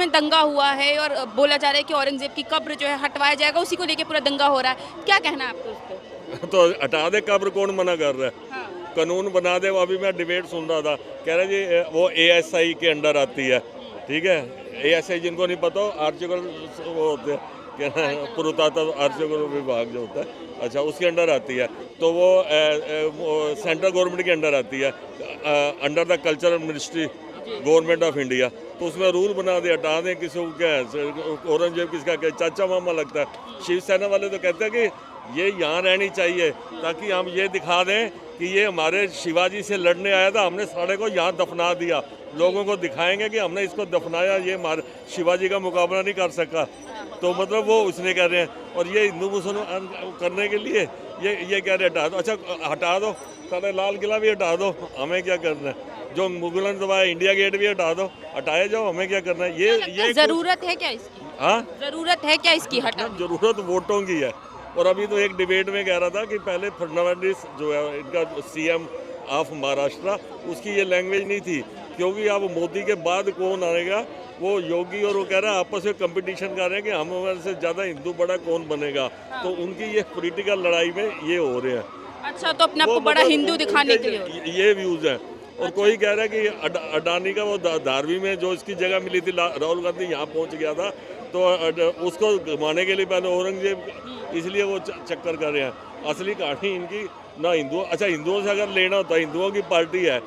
में दंगा हुआ है और बोला जा रहा है कि औरंगजेब की कब्र जो है हटवाया जाएगा, उसी को लेके पूरा दंगा हो रहा है, क्या कहना है आपको उस पर? तो हटा दे, कब्र कौन मना कर रहा है? हाँ। कानून बना दे। वो अभी मैं डिबेट सुन रहा था, कह रहे जी वो ASI के अंडर आती है, ठीक है। ASI जिनको नहीं पता, आर्टिकल वो होते हैं क्या, पुरातत्व आर्टिकल विभाग जो होता है, अच्छा, उसके अंडर आती है। तो वो सेंट्रल गवर्नमेंट के अंडर आती है, under the cultural ministry government of India. तो उसमें रूल बना दे, हटा दें। किसी को क्या है, औरंगजेब किसका क्या चाचा मामा लगता है? शिवसेना वाले तो कहते हैं कि ये यहाँ रहनी चाहिए ताकि हम ये दिखा दें कि ये हमारे शिवाजी से लड़ने आया था, हमने सारे को यहाँ दफना दिया। लोगों को दिखाएंगे कि हमने इसको दफनाया, ये हमारे शिवाजी का मुकाबला नहीं कर सका। तो मतलब वो उसने कह रहे हैं, और ये हिंदू मुसलमान करने के लिए ये कह रहे हटा दो। अच्छा, हटा दो, सारे लाल किला भी हटा दो, हमें क्या करना है? जो मुगलों ने दबाया, इंडिया गेट भी हटा दो, हटाए जाओ, हमें क्या करना है? ये जरूरत है क्या इसकी? हाँ, जरूरत है क्या इसकी हटा? जरूरत वोटों की है। और अभी तो एक डिबेट में कह रहा था कि पहले फडणवीस जो है इनका CM ऑफ महाराष्ट्र, उसकी ये लैंग्वेज नहीं थी, क्योंकि अब मोदी के बाद कौन आएगा, वो योगी और वो कह रहा है आपस में कंपटीशन कर रहे हैं कि हमारे से ज़्यादा हिंदू बड़ा कौन बनेगा। तो उनकी ये पॉलिटिकल लड़ाई में ये हो रहे हैं। अच्छा, तो अपने आप को बड़ा हिंदू दिखाने के लिए ये व्यूज़ हैं। और कोई कह रहा है कि अडानी का वो धारवी में जो इसकी जगह मिली थी, राहुल गांधी यहाँ पहुँच गया था, तो उसको घुमाने के लिए पहले औरंगजेब, इसलिए वो चक्कर कर रहे हैं। असली कहानी इनकी ना हिंदुओं, अच्छा हिंदुओं से अगर लेना होता है, हिंदुओं की पार्टी है,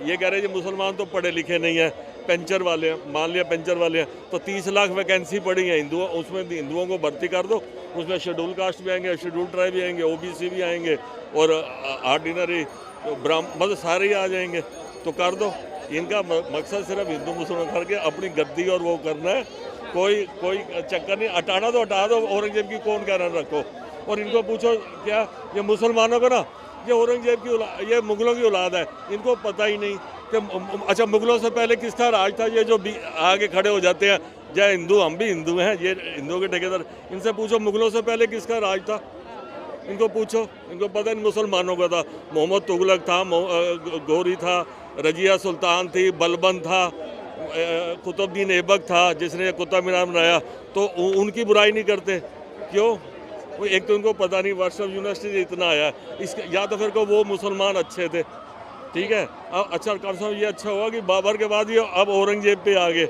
ये कह रहे हैं मुसलमान तो पढ़े लिखे नहीं हैं, पेंचर वाले हैं, मान लिया पेंचर वाले हैं, तो 30 लाख वैकेंसी पड़ी है हिंदुओं, उसमें हिंदुओं को भर्ती कर दो। उसमें शेड्यूल कास्ट भी आएंगे, शेड्यूल ट्राइब भी आएंगे, OBC भी आएंगे, और ऑर्डिनरी मतलब सारे ही आ जाएंगे। तो कर दो। इनका मकसद सिर्फ हिंदू मुसलमान करके अपनी गद्दी और वो करना है। कोई चक्कर नहीं। हटाना तो हटा दो, औरंगजेब की कौन कह रहा रखो। और इनको पूछो क्या ये मुसलमानों को ना, ये औरंगजेब की ये मुगलों की औलाद है, इनको पता ही नहीं कि अच्छा मुगलों से पहले किसका राज था। ये जो आगे खड़े हो जाते हैं, जय हिंदू, हम भी हिंदू हैं, ये हिंदुओं के ठेकेदार, इनसे पूछो मुगलों से पहले किसका राज था, इनको पूछो, इनको पता नहीं। मुसलमानों का था, मोहम्मद तुगलक था, गौरी था, रजिया सुल्तान थी, बलबन था, कुतुबुद्दीन ऐबक था जिसने कुतुब मीनार बनाया। तो उनकी बुराई नहीं करते, क्यों? वो एक तो उनको पता नहीं, वर्षोप यूनिवर्सिटी से इतना आया इसके, या तो फिर को वो मुसलमान अच्छे थे, ठीक है। अब अच्छा कम से कम ये अच्छा हुआ कि बाबर के बाद ये अब औरंगजेब पे आ गए।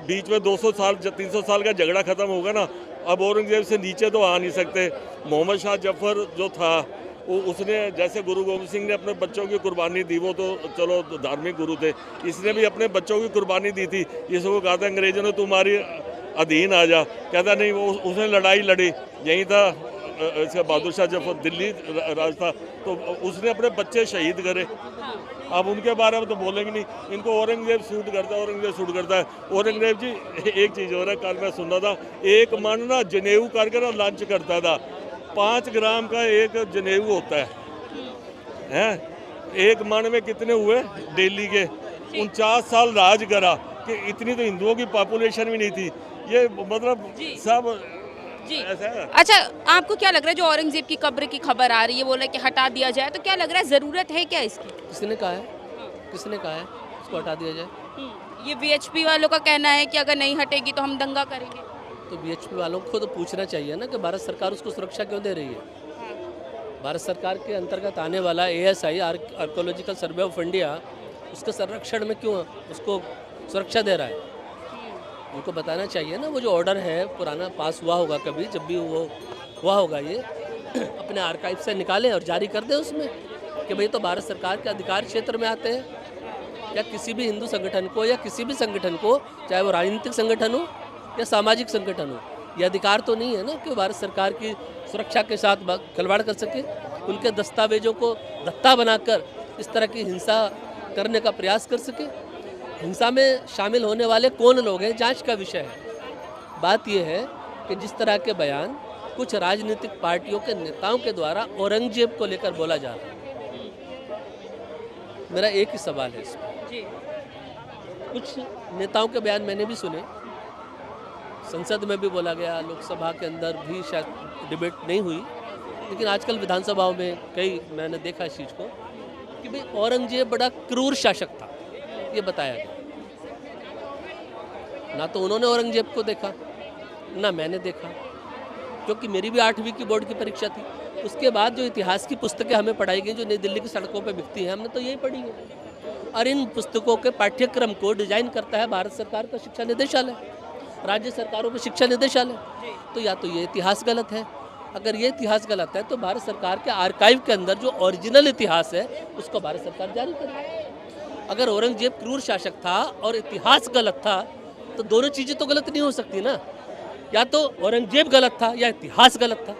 बीच में 200 साल 300 साल का झगड़ा खत्म होगा ना, अब औरंगजेब से नीचे तो आ नहीं सकते। मोहम्मद शाह जफर जो था, वो उसने जैसे गुरु गोविंद सिंह ने अपने बच्चों की कुर्बानी दी, वो तो चलो धार्मिक गुरु थे, इसने भी अपने बच्चों की कुर्बानी दी थी। इसको कहा था अंग्रेजों ने तुम्हारी अधीन आ जा, कहता नहीं, वो उसने लड़ाई लड़ी, यही था इसका बहादुर शाह जफर, दिल्ली राज था, तो उसने अपने बच्चे शहीद करे। अब उनके बारे में तो बोलेंगे नहीं, इनको औरंगजेब सूट करता है, औरंगजेब सूट करता है। औरंगजेब जी एक चीज़ हो रहा है, कल मैं सुन रहा था, एक मन ना जनेऊ करके ना लंच करता था, 5 ग्राम का एक जनेऊ होता है। एक मन में कितने हुए दिल्ली के? 49 साल राज करा, कि इतनी तो हिंदुओं की पॉपुलेशन भी नहीं थी। ये मतलब सब जी। ऐसा है। अच्छा, आपको क्या लग रहा है जो औरंगजेब की कब्र की खबर आ रही है, बोल रहे कि हटा दिया जाए, तो क्या लग रहा है जरूरत है क्या इसकी? किसने कहा है? किसने कहा है इसको हटा दिया जाए? ये VHP वालों का कहना है कि अगर नहीं हटेगी तो हम दंगा करेंगे। तो VHP वालों को तो पूछना चाहिए ना कि भारत सरकार उसको सुरक्षा क्यों दे रही है। भारत सरकार के अंतर्गत आने वाला ASI archaeological survey of India, उसके संरक्षण में क्यों उसको सुरक्षा दे रहा है? उनको बताना चाहिए ना। वो जो ऑर्डर है पुराना पास हुआ होगा कभी, जब भी वो हुआ होगा, ये अपने आर्काइव से निकालें और जारी कर दें उसमें कि भाई तो भारत सरकार के अधिकार क्षेत्र में आते हैं। या किसी भी हिंदू संगठन को या किसी भी संगठन को, चाहे वो राजनीतिक संगठन हो या सामाजिक संगठन हो, ये अधिकार तो नहीं है ना कि भारत सरकार की सुरक्षा के साथ खिलवाड़ कर सके, उनके दस्तावेजों को दत्ता बनाकर इस तरह की हिंसा करने का प्रयास कर सके। हिंसा में शामिल होने वाले कौन लोग हैं, जांच का विषय है। बात यह है कि जिस तरह के बयान कुछ राजनीतिक पार्टियों के नेताओं के द्वारा औरंगजेब को लेकर बोला जा रहा है, मेरा एक ही सवाल है इसमें। कुछ नेताओं के बयान मैंने भी सुने, संसद में भी बोला गया, लोकसभा के अंदर भी शायद डिबेट नहीं हुई, लेकिन आजकल विधानसभाओं में कई मैंने देखा इस चीज़ को कि भाई औरंगजेब बड़ा क्रूर शासक था, ये बताया गया। ना तो उन्होंने औरंगजेब को देखा ना मैंने देखा, क्योंकि मेरी भी 8वीं की बोर्ड की परीक्षा थी। उसके बाद जो इतिहास की पुस्तकें हमें पढ़ाई गई जो नई दिल्ली की सड़कों पर बिकती हैं, हमने तो यही पढ़ी है। और इन पुस्तकों के पाठ्यक्रम को डिजाइन करता है भारत सरकार का शिक्षा निदेशालय, राज्य सरकारों का शिक्षा निदेशालय। तो या तो ये इतिहास गलत है, अगर ये इतिहास गलत है तो भारत सरकार के आर्काइव के अंदर जो ओरिजिनल इतिहास है उसको भारत सरकार जारी करे। अगर औरंगजेब क्रूर शासक था और इतिहास गलत था तो दोनों चीज़ें तो गलत नहीं हो सकती ना, या तो औरंगजेब गलत था या इतिहास गलत था।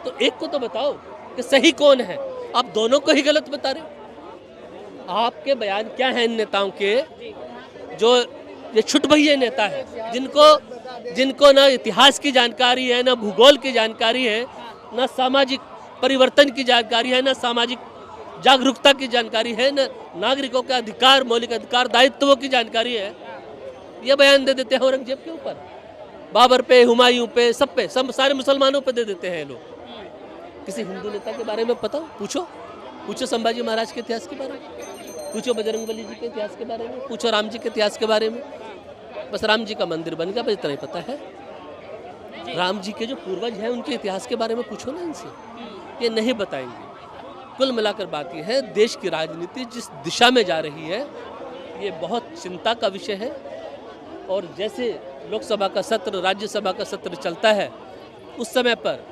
तो एक को तो बताओ कि सही कौन है, आप दोनों को ही गलत बता रहे हो। आपके बयान क्या हैं इन नेताओं के, जो ये छुटभैये नेता है जिनको ना इतिहास की जानकारी है, ना भूगोल की जानकारी है, ना सामाजिक परिवर्तन की जानकारी है, ना सामाजिक जागरूकता की जानकारी है, ना नागरिकों के अधिकार, मौलिक अधिकार, दायित्वों की जानकारी है। ये बयान दे देते हैं औरंगजेब के ऊपर, बाबर पे, हुमायूं पे, सब पे, सब सारे मुसलमानों पे दे देते हैं लोग। किसी हिंदू नेता के बारे में पता पूछो संभाजी महाराज के इतिहास के बारे में, पूछो बजरंगबली जी के इतिहास के बारे में, पूछो राम जी के इतिहास के बारे में। बस राम जी का मंदिर बन गया, बस इतना ही पता है। राम जी के जो पूर्वज हैं उनके इतिहास के बारे में पूछो ना इनसे, ये नहीं बताएंगे। कुल मिलाकर बात यह है, देश की राजनीति जिस दिशा में जा रही है ये बहुत चिंता का विषय है। और जैसे लोकसभा का सत्र, राज्यसभा का सत्र चलता है, उस समय पर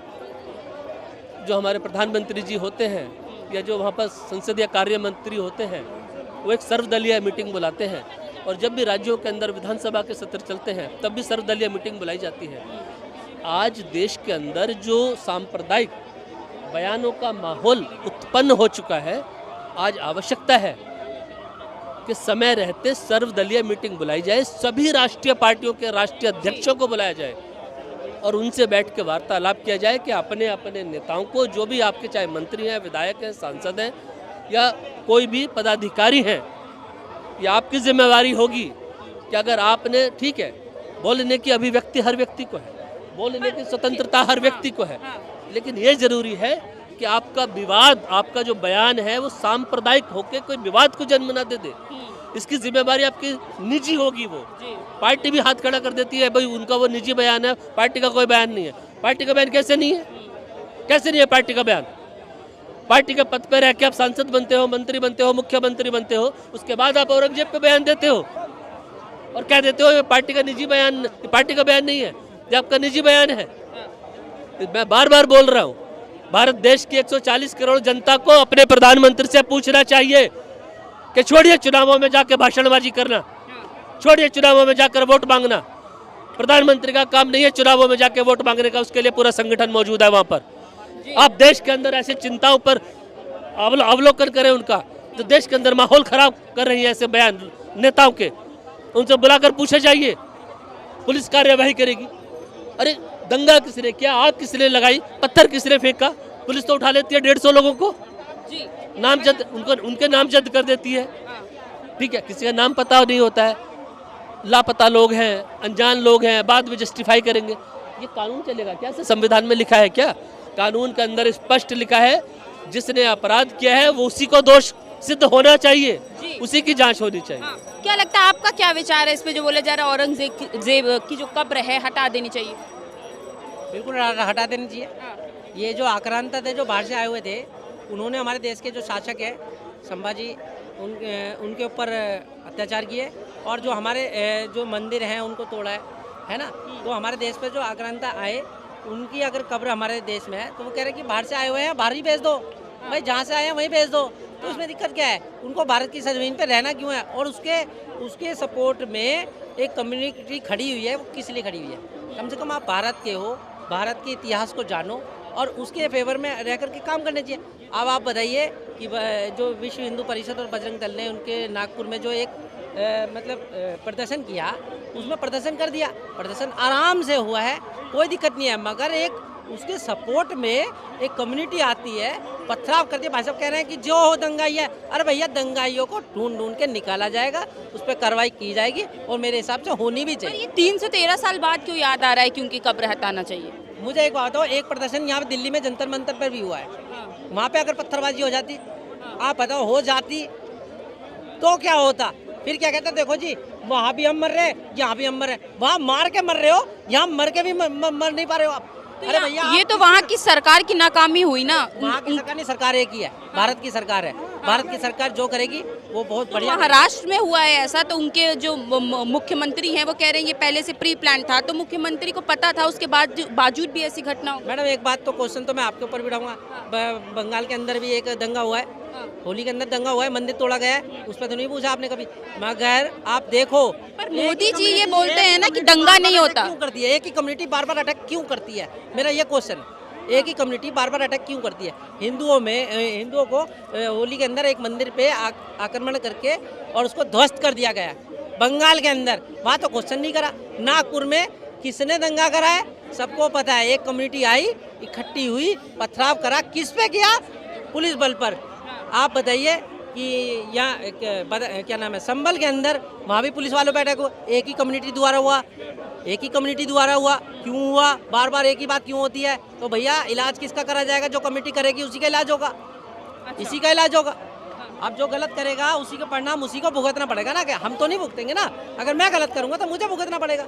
जो हमारे प्रधानमंत्री जी होते हैं या जो वहाँ पर संसदीय कार्य मंत्री होते हैं वो एक सर्वदलीय मीटिंग बुलाते हैं। और जब भी राज्यों के अंदर विधानसभा के सत्र चलते हैं तब भी सर्वदलीय मीटिंग बुलाई जाती है। आज देश के अंदर जो सांप्रदायिक बयानों का माहौल उत्पन्न हो चुका है, आज आवश्यकता है कि समय रहते सर्वदलीय मीटिंग बुलाई जाए, सभी राष्ट्रीय पार्टियों के राष्ट्रीय अध्यक्षों को बुलाया जाए और उनसे बैठ के वार्तालाप किया जाए कि अपने अपने नेताओं को, जो भी आपके चाहे मंत्री हैं, विधायक हैं, सांसद हैं या कोई भी पदाधिकारी हैं, या आपकी जिम्मेवारी होगी कि अगर आपने, ठीक है, बोलने की अभिव्यक्ति हर व्यक्ति को है, बोलने की स्वतंत्रता हर व्यक्ति को है, लेकिन ये जरूरी है कि आपका विवाद, आपका जो बयान है वो सांप्रदायिक होकर कोई विवाद को जन्म ना दे दे। इसकी जिम्मेवारी आपकी निजी होगी। वो पार्टी भी हाथ खड़ा कर देती है, भाई उनका वो निजी बयान है, पार्टी का कोई बयान नहीं है। पार्टी का बयान कैसे नहीं है, कैसे नहीं है पार्टी का बयान? पार्टी के पद पर रह के आप सांसद बनते हो, मंत्री बनते हो, मुख्यमंत्री बनते हो, उसके बाद आप औरंगजेब पे बयान देते हो और कह देते हो ये पार्टी का निजी बयान, पार्टी का बयान नहीं है, ये आपका निजी बयान है। मैं बार बार बोल रहा हूँ, भारत देश की 140 करोड़ जनता को अपने प्रधानमंत्री से पूछना चाहिए कि छोड़िए चुनावों में जाके भाषणबाजी करना, छोड़िए चुनावों में जाकर वोट मांगना। प्रधानमंत्री का काम नहीं है चुनावों में जाके वोट मांगने का, उसके लिए पूरा संगठन मौजूद है वहाँ पर। आप देश के अंदर ऐसी चिंताओं पर अवलोकन करें उनका, जो देश के अंदर माहौल खराब कर रही है ऐसे बयान नेताओं के, उनसे बुलाकर पूछा जाइए, पुलिस कार्यवाही करेगी। अरे दंगा किसने किया, आग किसने लगाई, पत्थर किसने फेंका, पुलिस तो उठा लेती है 150 लोगों को, नामजद उनके नामजद कर देती है। ठीक है, किसी का नाम पता नहीं होता है, लापता लोग हैं, अनजान लोग हैं, बाद में जस्टिफाई करेंगे। ये कानून चलेगा क्या? संविधान में लिखा है क्या? कानून के अंदर स्पष्ट लिखा है जिसने अपराध किया है वो उसी को दोष सिद्ध होना चाहिए, उसी की जांच होनी चाहिए। क्या लगता है, आपका क्या विचार है इस पे जो बोला जा रहा है औरंगजेब की जो कब्र है हटा देनी चाहिए? बिल्कुल हटा देनी चाहिए। ये जो आक्रांत थे, जो बाहर से आए हुए थे, उन्होंने हमारे देश के जो शासक है संभाजी, उनके ऊपर अत्याचार किए और जो हमारे जो मंदिर हैं उनको तोड़ा है ना। तो हमारे देश पे जो आक्रांता आए, उनकी अगर कब्र हमारे देश में है तो वो कह रहे हैं कि बाहर से आए हुए हैं, बाहर ही भेज दो भाई, जहाँ से आए हैं वहीं भेज दो। तो उसमें दिक्कत क्या है? उनको भारत की सरजमीन पे रहना क्यों है? और उसके सपोर्ट में एक कम्युनिटी खड़ी हुई है, वो किस लिए खड़ी हुई है? कम से कम आप भारत के हो, भारत के इतिहास को जानो और उसके फेवर में रह करके काम करने चाहिए। अब आप बताइए कि जो विश्व हिंदू परिषद और बजरंग दल ने उनके नागपुर में जो एक प्रदर्शन किया, उसमें प्रदर्शन कर दिया, प्रदर्शन आराम से हुआ है, कोई दिक्कत नहीं है। मगर एक उसके सपोर्ट में एक कम्युनिटी आती है, पथराव करती है। भाई साहब कह रहे हैं कि जो हो दंगाई है, अरे भैया दंगाइयों को ढूंढ के निकाला जाएगा, उस पर कार्रवाई की जाएगी और मेरे हिसाब से होनी भी चाहिए। 313 साल बाद क्यों याद आ रहा है कि उनकी कब्र हटाना चाहिए? मुझे एक बात हो, एक प्रदर्शन यहाँ पे दिल्ली में जंतर मंतर पर भी हुआ है, वहाँ पे अगर पत्थरबाजी हो जाती, आप बताओ हो जाती तो क्या होता? फिर क्या कहते हैं, देखो जी वहाँ भी हम मर रहे हैं, यहाँ भी हम मर रहे हैं। वहाँ मार के मर रहे हो, यहाँ मर के भी मर नहीं पा रहे हो आप। अरे भैया, ये तो वहाँ की सरकार की नाकामी हुई ना। वहाँ की सरकार नहीं, सरकार एक ही है, भारत की सरकार है। भारत की सरकार जो करेगी वो बहुत बढ़िया। महाराष्ट्र में हुआ है ऐसा, तो उनके जो मुख्यमंत्री हैं वो कह रहे हैं ये पहले से प्री प्लान था, तो मुख्यमंत्री को पता था, उसके बाद बावजूद भी ऐसी घटना हो। मैडम एक बात तो क्वेश्चन तो मैं आपके ऊपर भी डालूंगा। बंगाल के अंदर भी एक दंगा हुआ है, होली के अंदर दंगा हुआ है, मंदिर तोड़ा गया है, उस पर तो नहीं पूछा आपने कभी। मगर आप देखो, पर मोदी जी ये बोलते हैं ना कि दंगा नहीं होता। क्यों करती है एक ही कम्युनिटी बार बार अटैक क्यों करती है, मेरा ये क्वेश्चन है। एक ही कम्युनिटी बार बार अटैक क्यों करती है? हिंदुओं को होली के अंदर एक मंदिर पे आक्रमण करके और उसको ध्वस्त कर दिया गया। बंगाल के अंदर वहाँ तो क्वेश्चन नहीं करा। नागपुर में किसने दंगा करा है सबको पता है। एक कम्युनिटी आई, इकट्ठी हुई, पथराव करा, किस पे किया? पुलिस बल पर। आप बताइए कि यहाँ क्या नाम है, संभल के अंदर, वहाँ भी पुलिस वालों पे अटैक हुआ, एक ही कम्युनिटी द्वारा हुआ, एक ही कम्युनिटी द्वारा हुआ। क्यों हुआ? बार बार एक ही बात क्यों होती है? तो भैया इलाज किसका करा जाएगा? जो कमेटी करेगी उसी का इलाज होगा। इसी का इलाज होगा। अब जो गलत करेगा उसी का परिणाम उसी को भुगतना पड़ेगा ना। क्या हम तो नहीं भुगतेंगे ना? अगर मैं गलत करूंगा तो मुझे भुगतना पड़ेगा।